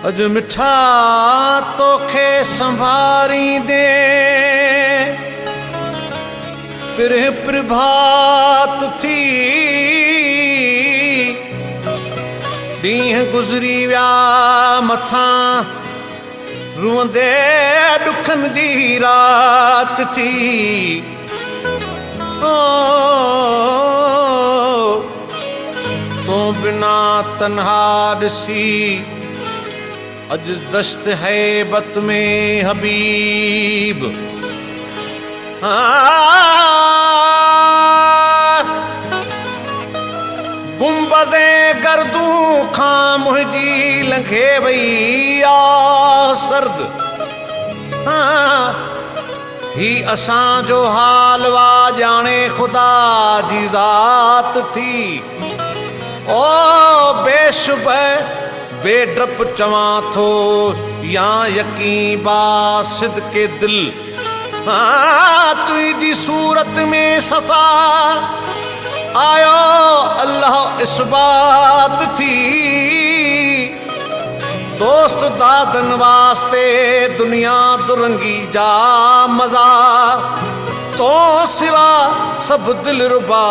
अज मिठा तोखे संभारी दे फिर प्रभात थी ॾींहं गुज़री विया मथां रुअंदे ॾुखनि जी रात थी तो बिना तन्हा ॾिसी अज दश्त हैबत में हबीब गुंबज़े गर्दू खां मुंहिंजी लंघे वई आ सर्द ही असांजो हाल वा ॼाणे ख़ुदा जी ज़ात थी ओ बेशुबह बेडप चवां थो या यकीन बा सिदके दिल तुझी सूरत में सफ़ा आयो अल्लाह इस बात थी दोस्त दादन वास्ते दुनिया दुरंगी जा मज़ा तो सिवा सब दिल रुबा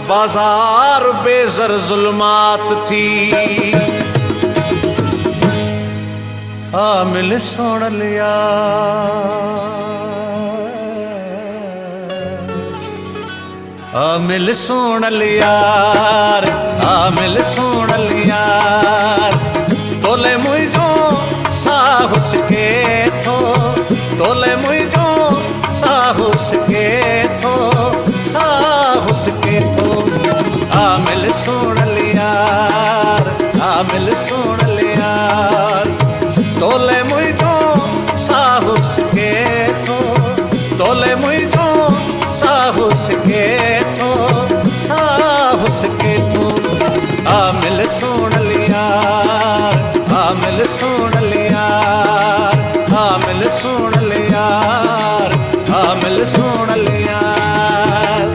बाजार बेज़र जुल्मात थी मिल सोण लिया मिल सोण लियार मिल सोण लियार तोले मुझो साहुस के थो तोले मुझो साहुस के थो साहुस के थो मिल सोण लियार मिल सोण लियार तोले मुझो साहुस के थो तोले मुझो साहुस के थो साहुस के थो मिल सोण लियार मिल सोण लियार मिल सोण लियार मिल सोण लियार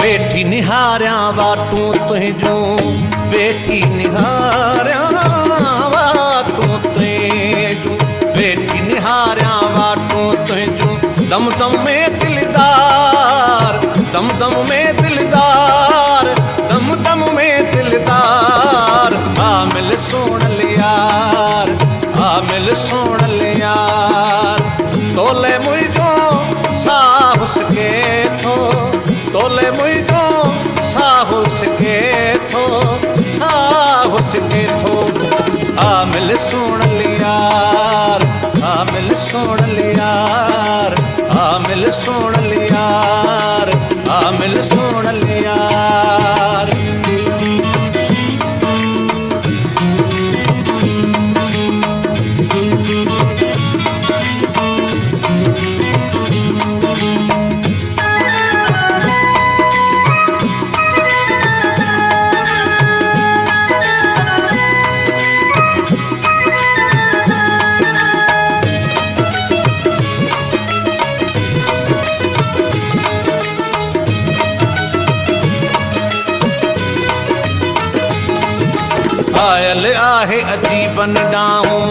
बेठी निहारिया वाटू तुझो बेठी निहारिया वाटू तुझो बेठी निहारिया वाटू तुझो दम दम में दिलदार दम दम में दिलदार दम दम में दिलदार मिल सोण लियार मिल सोण लियार तोले मुझो साहुस के थो तोले मुझो साहुस के थो साहुस के थो मिल सोण लियार मिल सोण लियार मिल सोण लियार मिल सोण लियार आयल आहे अजीबन ॾाहूं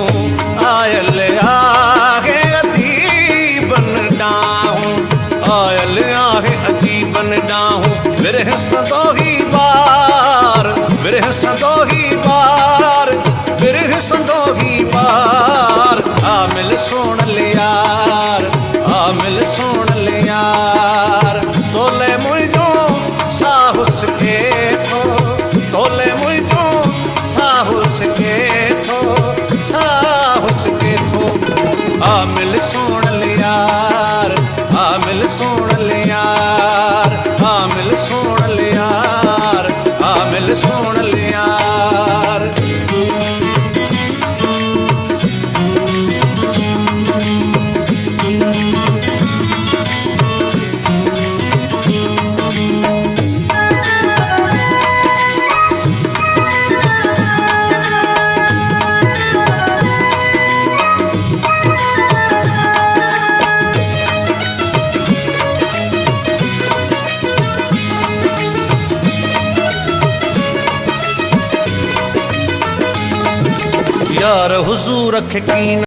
आयल आहे अजीबन ॾाहूं आयल आहे अजीबन ॾाहूं विरह संदोही बार विरह संदोही बार विरह संदोही बार मिल सोण लियार मिल सोण लियार तोले मुझो साहुस के थो तोले मुझो साहुस के थो साहुस के थो मिल सोण लियार मिल सोण लियार मिल सोण लियार मिल सोण लियार यार हुजूर रखे कीन